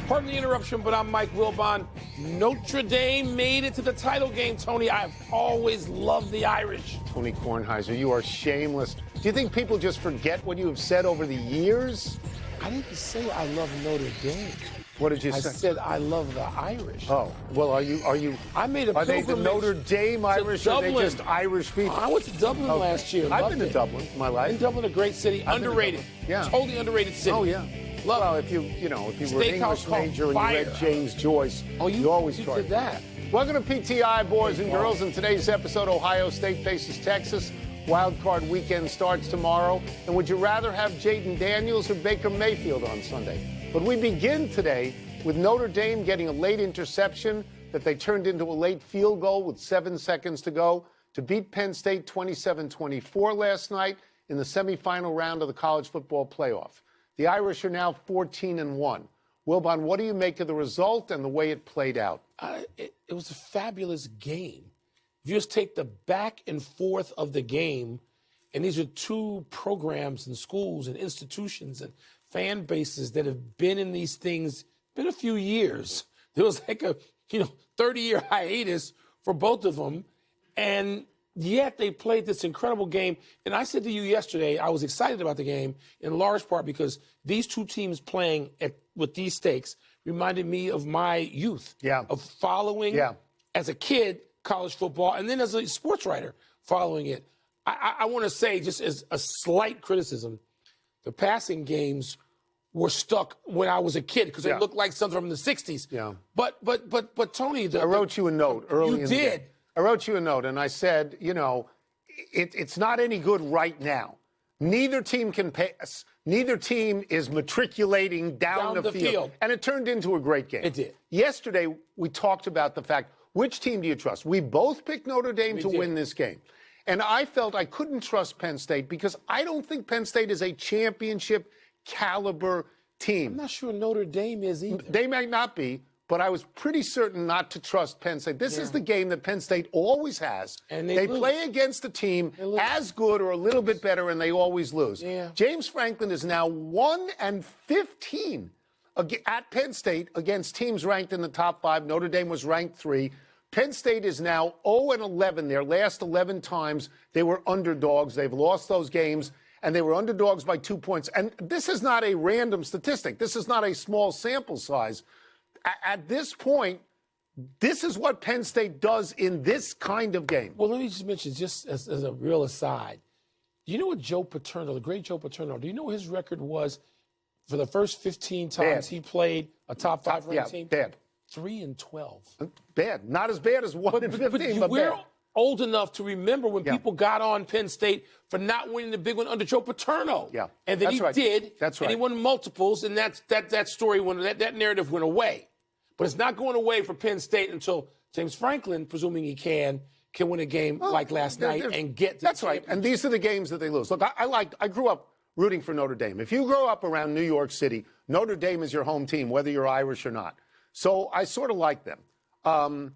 Pardon the interruption, but I'm Mike Wilbon. Notre Dame made it to the title game, Tony. I've always loved the Irish. Tony Kornheiser, you are shameless. Do you think people just forget what you have said over the years? I didn't say I love Notre Dame. What did you say? I said I love the Irish. Oh, well, are you? I made a Are they the Notre Dame Irish, or are they just Irish people? I went to Dublin last year. I've been to Dublin in my life. In Dublin, a great city, underrated. Yeah, totally underrated city. Oh yeah. Love well, it. if you were an English major and you read James Joyce, you always you did that. Welcome to PTI, boys and girls. In today's episode, Ohio State faces Texas. Wild card weekend starts tomorrow. And would you rather have Jaden Daniels or Baker Mayfield on Sunday? But we begin today with Notre Dame getting a late interception that they turned into a late field goal with 7 seconds to go to beat Penn State 27-24 last night in the semifinal round of the college football playoff. The Irish are now 14-1. Wilbon, what do you make of the result and the way it played out? It was a fabulous game. If you just take the back and forth of the game, and these are two programs and schools and institutions and fan bases that have been in these things, been a few years. There was like a 30-year hiatus for both of them, and yet they played this incredible game. And I said to you yesterday, I was excited about the game in large part because these two teams playing with these stakes reminded me of my youth, of following as a kid college football, and then as a sports writer following it. I want to say, just as a slight criticism, the passing games were stuck when I was a kid because they looked like something from the 60s. Yeah. But Tony, I wrote you a note early in the game. I wrote you a note, and I said, it's not any good right now. Neither team can pass. Neither team is matriculating down the field. And it turned into a great game. It did. Yesterday, we talked about the fact, which team do you trust? We both picked Notre Dame to win this game. And I felt I couldn't trust Penn State because I don't think Penn State is a championship caliber team. I'm not sure Notre Dame is either. They might not be. But I was pretty certain not to trust Penn State. This is the game that Penn State always has. And they play against a team as good or a little bit better, and they always lose. Yeah. James Franklin is now 1-15 at Penn State against teams ranked in the top 5. Notre Dame was ranked 3. Penn State is now 0-11. Their last 11 times they were underdogs. They've lost those games, and they were underdogs by 2 points. And this is not a random statistic. This is not a small sample size. At this point, this is what Penn State does in this kind of game. Well, let me just mention, just as a real aside, do you know what Joe Paterno, the great Joe Paterno, do you know what his record was for the first 15 times he played a top 5 ranked team? Bad. 3-12. Bad. Not as bad as 1-15, but we're bad. Old enough to remember when people got on Penn State for not winning the big one under Joe Paterno. Yeah, and then he did. That's right. And he won multiples, and that story, that narrative went away. But it's not going away for Penn State until James Franklin, presuming he can win a game like last night and get to That's right. And these are the games that they lose. Look, I grew up rooting for Notre Dame. If you grow up around New York City, Notre Dame is your home team, whether you're Irish or not. So I sort of like them.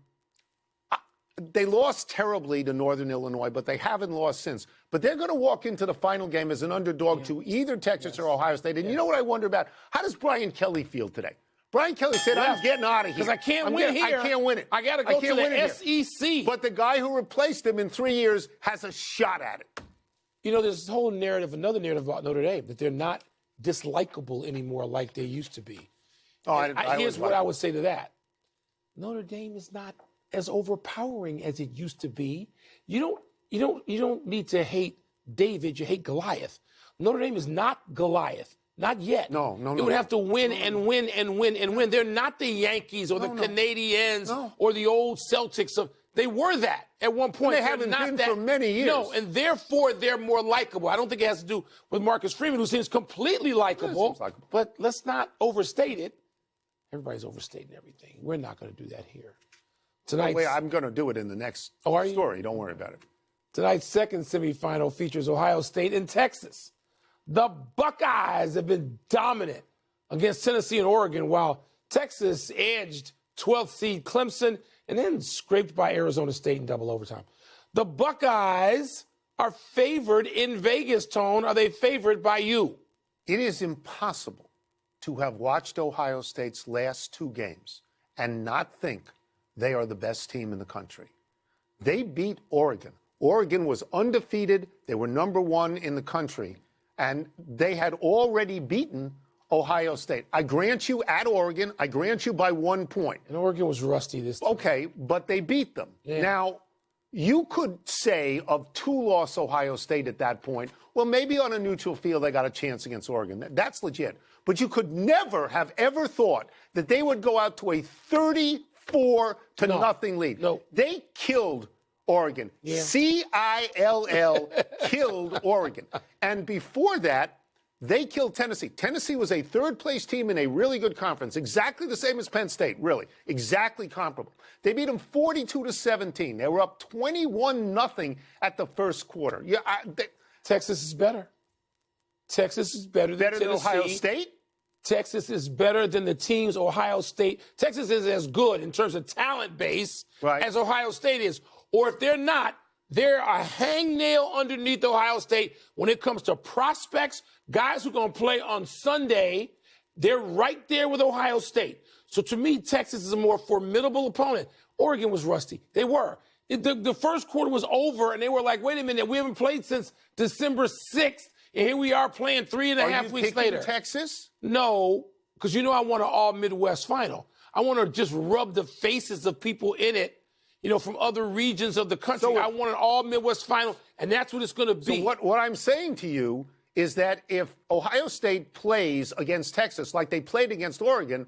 They lost terribly to Northern Illinois, but they haven't lost since. But they're going to walk into the final game as an underdog to either Texas or Ohio State. And you know what I wonder about? How does Brian Kelly feel today? Brian Kelly said, I'm getting out of here. Because I can't win here. I can't win it. I got to go to the SEC. But the guy who replaced him in 3 years has a shot at it. There's this whole narrative, another narrative about Notre Dame, that they're not dislikable anymore like they used to be. Here's what I would say to that. Notre Dame is not as overpowering as it used to be. You don't need to hate David, you hate Goliath. Notre Dame is not Goliath. Not yet. No. They would have to win and win and win and win. They're not the Yankees or the Canadiens or the old Celtics. They were that at one point. They haven't been for many years. No, and therefore they're more likable. I don't think it has to do with Marcus Freeman, who seems completely likable. But let's not overstate it. Everybody's overstating everything. We're not going to do that here. Tonight, I'm going to do it in the next story. Don't worry about it. Tonight's second semifinal features Ohio State and Texas. The Buckeyes have been dominant against Tennessee and Oregon, while Texas edged 12th seed Clemson and then scraped by Arizona State in double overtime. The Buckeyes are favored in Vegas, Tone. Are they favored by you? It is impossible to have watched Ohio State's last two games and not think they are the best team in the country. They beat Oregon. Oregon was undefeated. They were number one in the country. And they had already beaten Ohio State. I grant you at Oregon, I grant you by 1 point. And Oregon was rusty this time. Okay, but they beat them. Yeah. Now, you could say of two-loss Ohio State at that point, well, maybe on a neutral field they got a chance against Oregon. That's legit. But you could never have ever thought that they would go out to a 34-0 lead. No. They killed Oregon. Yeah. C-I-L-L killed Oregon. And before that, they killed Tennessee. Tennessee was a third-place team in a really good conference, exactly the same as Penn State, really, exactly comparable. They beat them 42-17. They were up 21-0 at the first quarter. Yeah, Texas is better. Texas is better than Ohio State? Texas is better than the teams Ohio State. Texas is as good in terms of talent base as Ohio State is. Or if they're not, they're a hangnail underneath Ohio State when it comes to prospects, guys who are going to play on Sunday. They're right there with Ohio State. So to me, Texas is a more formidable opponent. Oregon was rusty. They were. The first quarter was over, and they were like, wait a minute, we haven't played since December 6th, and here we are playing 3.5 weeks later. Are you picking Texas? No, because you know I want an all-Midwest final. I want to just rub the faces of people in it, from other regions of the country. So I want an all-Midwest final, and that's what it's going to be. So what I'm saying to you is that if Ohio State plays against Texas like they played against Oregon,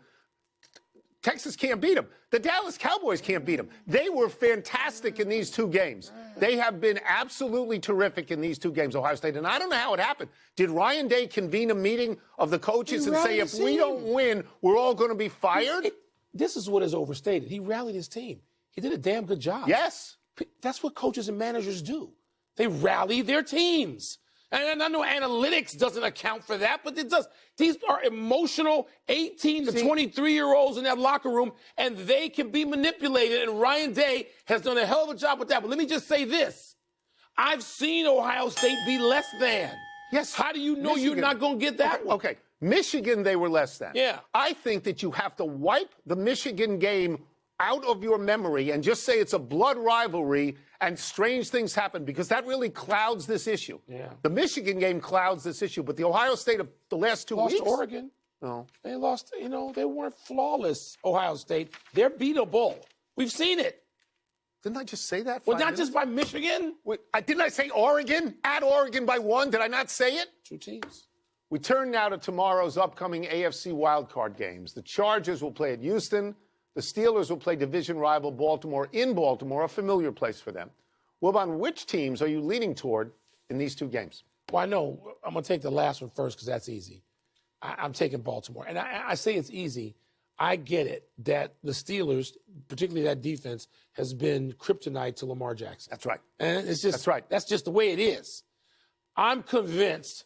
Texas can't beat them. The Dallas Cowboys can't beat them. They were fantastic in these two games. They have been absolutely terrific in these two games, Ohio State. And I don't know how it happened. Did Ryan Day convene a meeting of the coaches and say, if we don't win, we're all going to be fired? This is what is overstated. He rallied his team. He did a damn good job. Yes. That's what coaches and managers do. They rally their teams. And I know analytics doesn't account for that, but it does. These are emotional 18 to 23-year-olds in that locker room, and they can be manipulated. And Ryan Day has done a hell of a job with that. But let me just say this. I've seen Ohio State be less than. Yes. How do you know Michigan. You're not going to get that one? Okay. Michigan, they were less than. Yeah. I think that you have to wipe the Michigan game out of your memory and just say it's a blood rivalry and strange things happen, because that really clouds this issue. Yeah. The Michigan game clouds this issue, but the Ohio State of the last 2 weeks. Lost to Oregon. No. They lost, they weren't flawless, Ohio State. They're beatable. We've seen it. Didn't I just say that? Well, not just by Michigan. Didn't I say Oregon? At Oregon by 1. Did I not say it? Two teams. We turn now to tomorrow's upcoming AFC wildcard games. The Chargers will play at Houston. The Steelers will play division rival Baltimore in Baltimore, a familiar place for them. Wilbon, which teams are you leaning toward in these two games? Well, I know. I'm going to take the last one first because that's easy. I'm taking Baltimore. And I say it's easy. I get it that the Steelers, particularly that defense, has been kryptonite to Lamar Jackson. That's right. And it's just, that's right. That's just the way it is. I'm convinced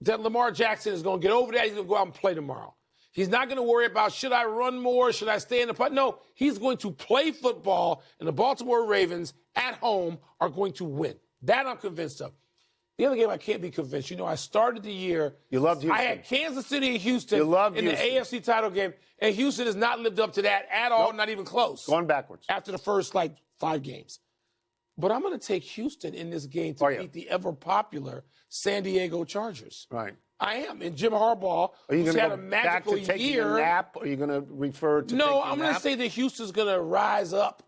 that Lamar Jackson is going to get over that. He's going to go out and play tomorrow. He's not going to worry about, should I run more? Should I stay in the pocket? No, he's going to play football, and the Baltimore Ravens at home are going to win. That I'm convinced of. The other game I can't be convinced. I started the year. You loved Houston. I had Kansas City and Houston in the AFC title game, and Houston has not lived up to that at all, not even close. Going backwards. After the first, 5 games. But I'm going to take Houston in this game to beat the ever-popular San Diego Chargers. Right. I am. And Jim Harbaugh, who's had a magical back to year. A nap? Are you going to refer to No, I'm going to say that Houston's going to rise up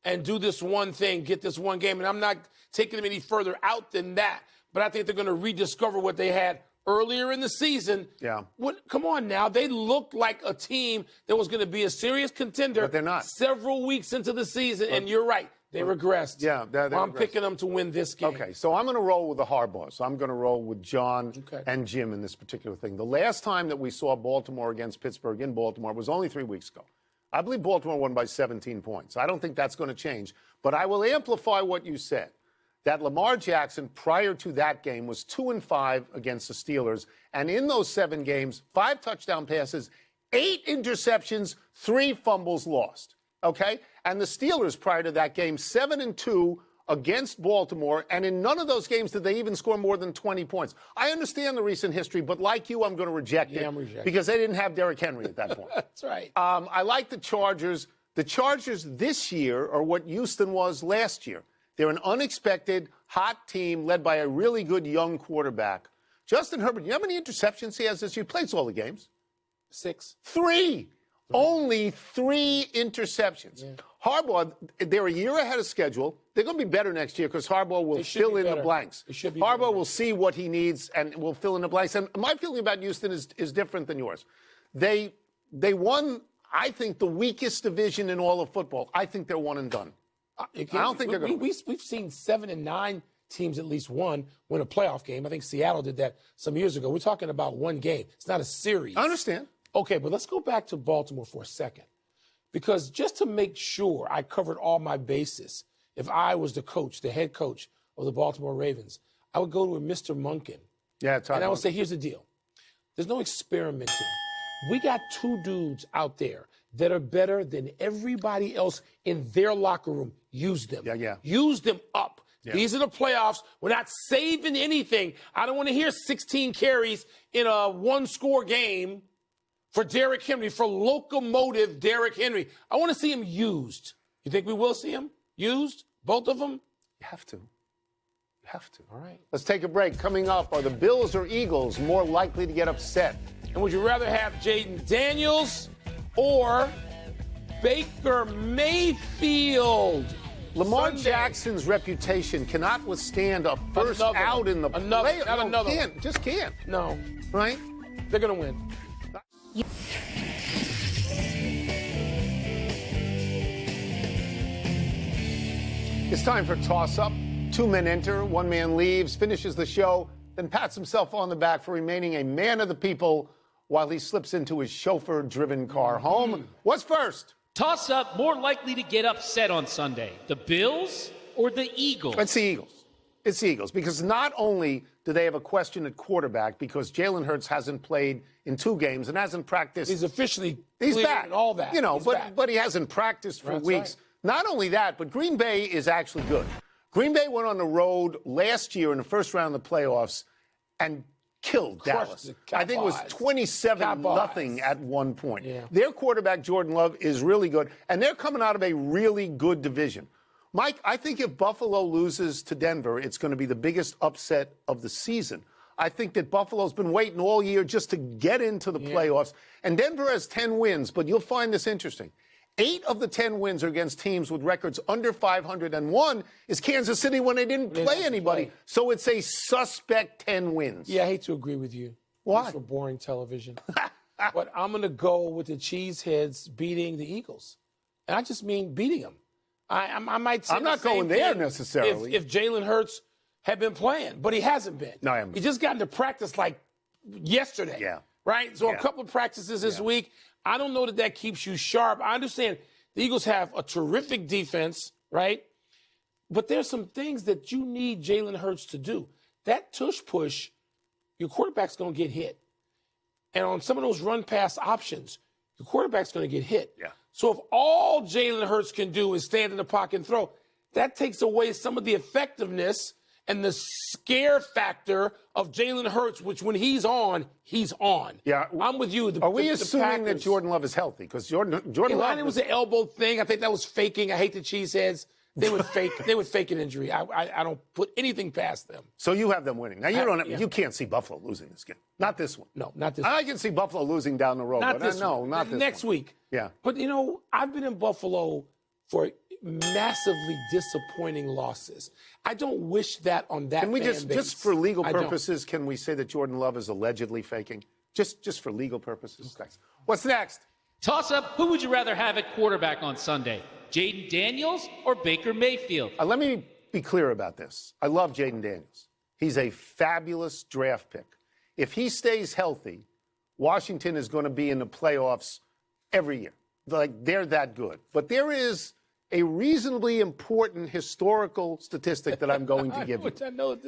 and do this one thing, get this one game. And I'm not taking them any further out than that. But I think they're going to rediscover what they had earlier in the season. Yeah. Come on now. They looked like a team that was going to be a serious contender. But they're not. Several weeks into the season. And you're right. They regressed. Yeah, I'm picking them to win this game. Okay, so I'm going to roll with the Harbaughs. I'm going to roll with John and Jim in this particular thing. The last time that we saw Baltimore against Pittsburgh in Baltimore was only 3 weeks ago. I believe Baltimore won by 17 points. I don't think that's going to change. But I will amplify what you said, that Lamar Jackson, prior to that game, was 2-5 against the Steelers. And in those 7 games, 5 touchdown passes, 8 interceptions, 3 fumbles lost. Okay? And the Steelers, prior to that game, 7-2 against Baltimore, and in none of those games did they even score more than 20 points. I understand the recent history, but like you, I'm going to reject it because they didn't have Derrick Henry at that point. That's right. I like the Chargers. The Chargers this year are what Houston was last year. They're an unexpected, hot team led by a really good young quarterback. Justin Herbert, you know how many interceptions he has this year? He plays all the games. 6. 3. Only 3 interceptions. Yeah. Harbaugh, they're a year ahead of schedule. They're going to be better next year because Harbaugh will fill in the blanks. Harbaugh will see what he needs and will fill in the blanks. And my feeling about Houston is different than yours. They won, I think, the weakest division in all of football. I think they're one and done. I don't think they're going to. We've seen 7 and 9 teams, at least one, win a playoff game. I think Seattle did that some years ago. We're talking about one game. It's not a series. I understand. Okay, but let's go back to Baltimore for a second. Because just to make sure I covered all my bases, if I was the coach, the head coach of the Baltimore Ravens, I would go to a Mr. Munkin. Yeah, and I would say, here's the deal. There's no experimenting. We got 2 dudes out there that are better than everybody else in their locker room. Use them. Yeah. Use them up. Yeah. These are the playoffs. We're not saving anything. I don't want to hear 16 carries in a 1-score game for Derrick Henry, for locomotive Derrick Henry. I want to see him used. You think we will see him used? Both of them? You have to. You have to. All right. Let's take a break. Coming up, are the Bills or Eagles more likely to get upset? And would you rather have Jaden Daniels or Baker Mayfield? Lamar Sunday. Jackson's reputation cannot withstand a first out in the play. Just can't. No. Right? They're going to win. It's time for toss-up. 2 men enter, 1 man leaves, finishes the show, then pats himself on the back for remaining a man of the people while he slips into his chauffeur-driven car home. What's first? Toss-up, more likely to get upset on Sunday, the Bills or the Eagles? It's the Eagles. It's the Eagles, because not only do they have a question at quarterback because Jalen Hurts hasn't played in 2 games and hasn't practiced. He's officially he's back. And all that. You know, but he hasn't practiced for weeks. Right. Not only that, but Green Bay is actually good. Green Bay went on the road last year in the first round of the playoffs and killed Dallas. I think it was 27-0 at one point. Yeah. Their quarterback, Jordan Love, is really good, and they're coming out of a really good division. Mike, I think if Buffalo loses to Denver, it's going to be the biggest upset of the season. I think that Buffalo's been waiting all year just to get into the playoffs, and Denver has 10 wins, but you'll find this interesting. 8 of the 10 wins are against teams with records under 500, and 1 is Kansas City when they didn't play anybody. So it's a suspect 10 wins. Yeah, I hate to agree with you. Why? It's for boring television. But I'm going to go with the Cheeseheads beating the Eagles. And I just mean beating them. I might say I'm not going there necessarily. If Jalen Hurts had been playing, but he hasn't been. No, I haven't. He just got into practice like yesterday. Yeah. Right? So a couple of practices this week. I don't know that keeps you sharp. I understand the Eagles have a terrific defense, right? But there's some things that you need Jalen Hurts to do. That tush push, your quarterback's going to get hit. And on some of those run-pass options, your quarterback's going to get hit. Yeah. So if all Jalen Hurts can do is stand in the pocket and throw, that takes away some of the effectiveness and the scare factor of Jalen Hurts, which when he's on, he's on. Yeah. I'm with you. Are we assuming that Jordan Love is healthy? Because Jordan Love was an elbow thing. I think that was faking. I hate the Cheeseheads. They would fake an injury. I don't put anything past them. So you have them winning. Now you can't see Buffalo losing this game. Not this one. No, not this one. I can see Buffalo losing down the road. Not but this one. Not this next one. week. Yeah. But I've been in Buffalo for massively disappointing losses. I don't wish that on that. Can we fan base. just for legal purposes, can we say that Jordan Love is allegedly faking? Just for legal purposes. Okay. What's next? Toss up, who would you rather have at quarterback on Sunday? Jaden Daniels or Baker Mayfield? Let me be clear about this. I love Jaden Daniels. He's a fabulous draft pick. If he stays healthy, Washington is going to be in the playoffs every year. Like, they're that good. But there is a reasonably important historical statistic that I'm going to give you.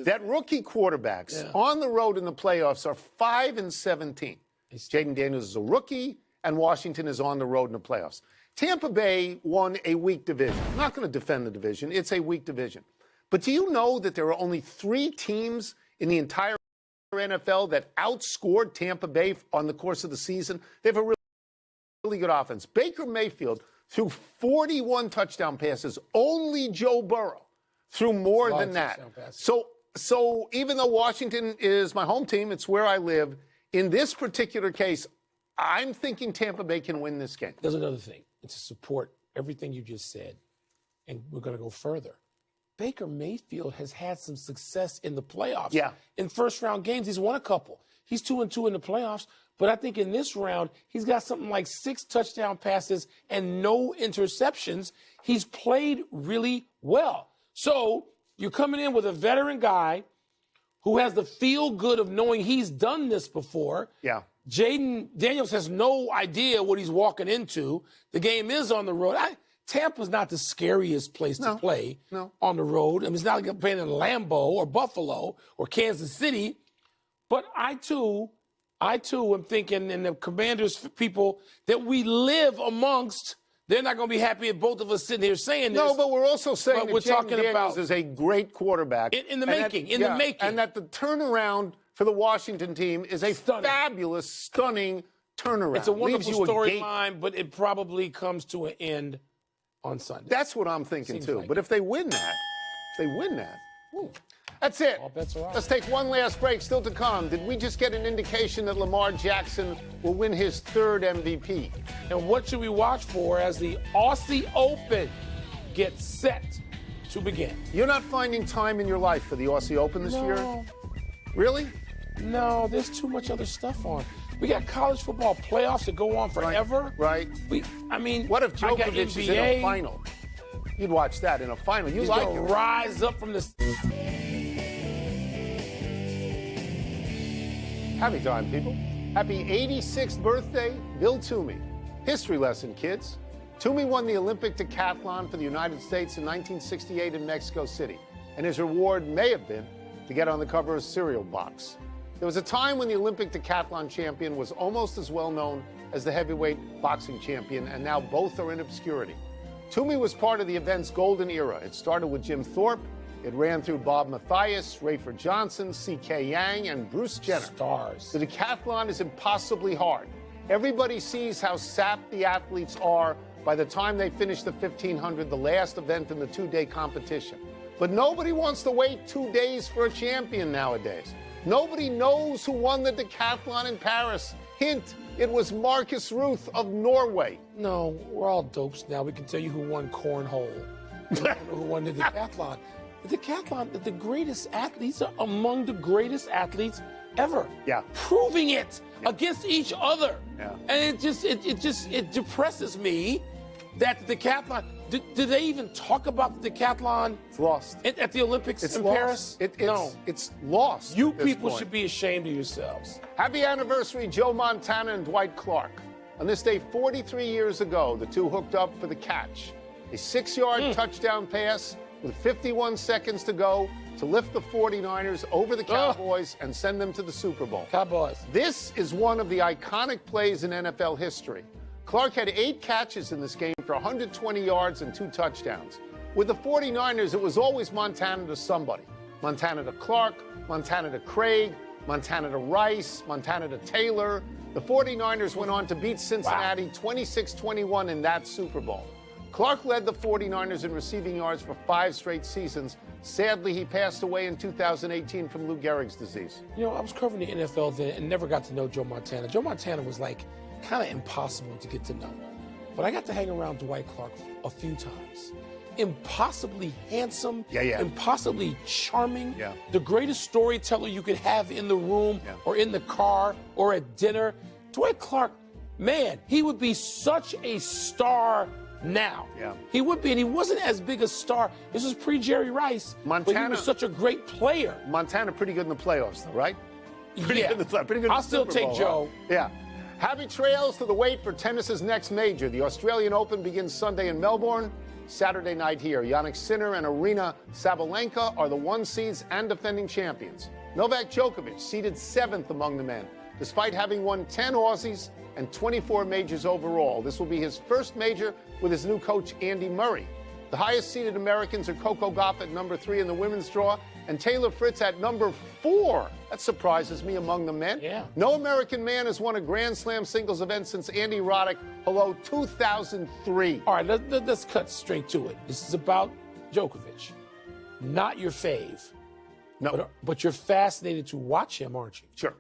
That rookie quarterbacks on the road in the playoffs are 5-17. Jaden Daniels is a rookie, and Washington is on the road in the playoffs. Tampa Bay won a weak division. I'm not going to defend the division. It's a weak division. But do you know that there are only 3 teams in the entire NFL that outscored Tampa Bay on the course of the season? They have a really good offense. Baker Mayfield threw 41 touchdown passes. Only Joe Burrow threw more than that. So even though Washington is my home team, it's where I live, in this particular case, I'm thinking Tampa Bay can win this game. There's another thing. It's to support everything you just said, and we're going to go further. Baker Mayfield has had some success in the playoffs. Yeah. In first-round games, he's won a couple. He's 2-2 in the playoffs. But I think in this round, he's got something like 6 touchdown passes and no interceptions. He's played really well. So you're coming in with a veteran guy who has the feel-good of knowing he's done this before. Yeah. Jaden Daniels has no idea what he's walking into. The game is on the road. Tampa's not the scariest place to play on the road. I mean, it's not like playing in Lambeau or Buffalo or Kansas City. But I too am thinking, and the Commanders people that we live amongst, they're not going to be happy if both of us sitting here saying this. No, but we're also saying that we're Jaden Daniels is a great quarterback. In the making. And that the turnaround for the Washington team is a fabulous, stunning turnaround. It's a wonderful storyline, but it probably comes to an end on Sunday. That's what I'm thinking, too. But if they win that, woo. That's it. All bets are off. Let's take one last break. Still to come. Did we just get an indication that Lamar Jackson will win his 3rd MVP? And what should we watch for as the Aussie Open gets set to begin? You're not finding time in your life for the Aussie Open this year? Really? No, there's too much other stuff on. We got college football playoffs that go on forever. Right. What if Djokovic is in a final? You'd watch that in a final. He's like to rise up from the. Happy time, people. Happy 86th birthday, Bill Toomey. History lesson, kids. Toomey won the Olympic decathlon for the United States in 1968 in Mexico City, and his reward may have been to get on the cover of Cereal Box. There was a time when the Olympic decathlon champion was almost as well known as the heavyweight boxing champion, and now both are in obscurity. Toomey was part of the event's golden era. It started with Jim Thorpe. It ran through Bob Mathias, Rayford Johnson, C.K. Yang, and Bruce Jenner. Stars. The decathlon is impossibly hard. Everybody sees how sapped the athletes are by the time they finish the 1500, the last event in the 2-day competition. But nobody wants to wait 2 days for a champion nowadays. Nobody knows who won the decathlon in Paris. Hint, it was Marcus Ruth of Norway. No, we're all dopes now. We can tell you who won cornhole. We don't know who won the decathlon. The decathlon, the greatest athletes are among the greatest athletes ever. Yeah. Proving it against each other. Yeah. And it depresses me that the decathlon, do they even talk about the decathlon? It's lost. At the Olympics in Paris? No. It's lost. You people should be ashamed of yourselves. Happy anniversary, Joe Montana and Dwight Clark. On this day 43 years ago, the two hooked up for the catch. A 6-yard touchdown pass with 51 seconds to go to lift the 49ers over the Cowboys and send them to the Super Bowl. Cowboys. This is one of the iconic plays in NFL history. Clark had 8 catches in this game for 120 yards and 2 touchdowns. With the 49ers, it was always Montana to somebody. Montana to Clark, Montana to Craig, Montana to Rice, Montana to Taylor. The 49ers went on to beat Cincinnati 26-21 in that Super Bowl. Clark led the 49ers in receiving yards for 5 straight seasons. Sadly, he passed away in 2018 from Lou Gehrig's disease. You know, I was covering the NFL then and never got to know Joe Montana. Joe Montana was like kind of impossible to get to know. But I got to hang around Dwight Clark a few times. Impossibly handsome, impossibly charming, the greatest storyteller you could have in the room or in the car or at dinner. Dwight Clark, man, he would be such a star now. He would be, and he wasn't as big a star. This was pre-Jerry Rice, but he was such a great player. Montana pretty good in the playoffs, though, right? Pretty good in the playoffs. I'll still take Joe. Yeah. Happy trails to the wait for tennis's next major. The Australian Open begins Sunday in Melbourne, Saturday night here. Jannik Sinner and Arina Sabalenka are the 1 seeds and defending champions. Novak Djokovic seeded 7th among the men, despite having won 10 Aussies and 24 majors overall. This will be his first major with his new coach, Andy Murray. The highest-seeded Americans are Coco Gauff at number 3 in the women's draw and Taylor Fritz at number 4. That surprises me among the men. Yeah. No American man has won a Grand Slam singles event since Andy Roddick, 2003. All right, let's cut straight to it. This is about Djokovic, not your fave. No. But you're fascinated to watch him, aren't you? Sure.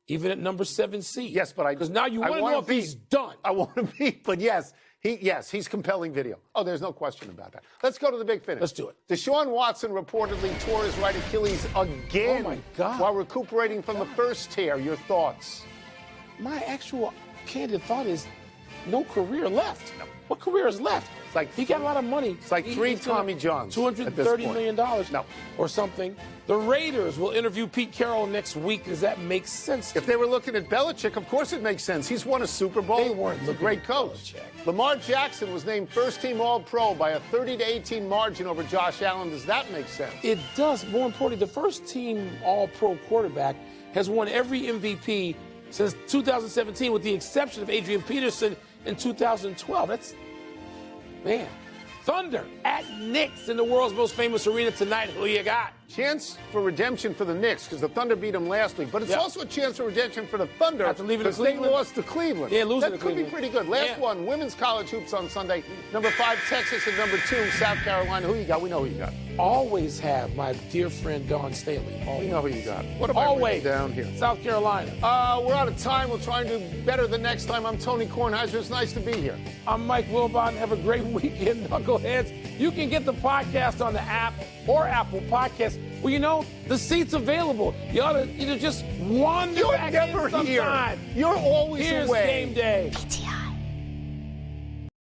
Even at number 7 seed. Yes, but because now you want to know if he's done. I want to be, but yes. He's compelling video. Oh, there's no question about that. Let's go to the big finish. Let's do it. Deshaun Watson reportedly tore his right Achilles again. Oh, my God. While recuperating from the first tear. Your thoughts? My actual candid thought is no career left. No. What career is left? It's like he got a lot of money. It's like three Tommy Johns. $230 million no. or something. The Raiders will interview Pete Carroll next week. Does that make sense? If they were looking at Belichick, of course it makes sense. He's won a Super Bowl. They weren't looking great at coach. Belichick. Lamar Jackson was named first-team All-Pro by a 30-18 margin over Josh Allen. Does that make sense? It does. More importantly, the first-team All-Pro quarterback has won every MVP since 2017, with the exception of Adrian Peterson in 2012. That's, man. Thunder at Knicks in the world's most famous arena tonight. Who you got? Chance for redemption for the Knicks because the Thunder beat them last week. But it's also a chance for redemption for the Thunder because they lost to Cleveland. Yeah, losing that to could Cleveland. be pretty good. Last one, women's college hoops on Sunday. Number 5, Texas, and number 2, South Carolina. Who you got? We know who you got. Always have my dear friend Dawn Staley. We know who you got. What about always down here? South Carolina. We're out of time. We'll try and do better the next time. I'm Tony Kornheiser. It's nice to be here. I'm Mike Wilbon. Have a great weekend, knuckleheads. You can get the podcast on the app or Apple Podcasts. Well, you know, the seat's available. You ought to just wander back in sometime. You're always Here's away. Game day.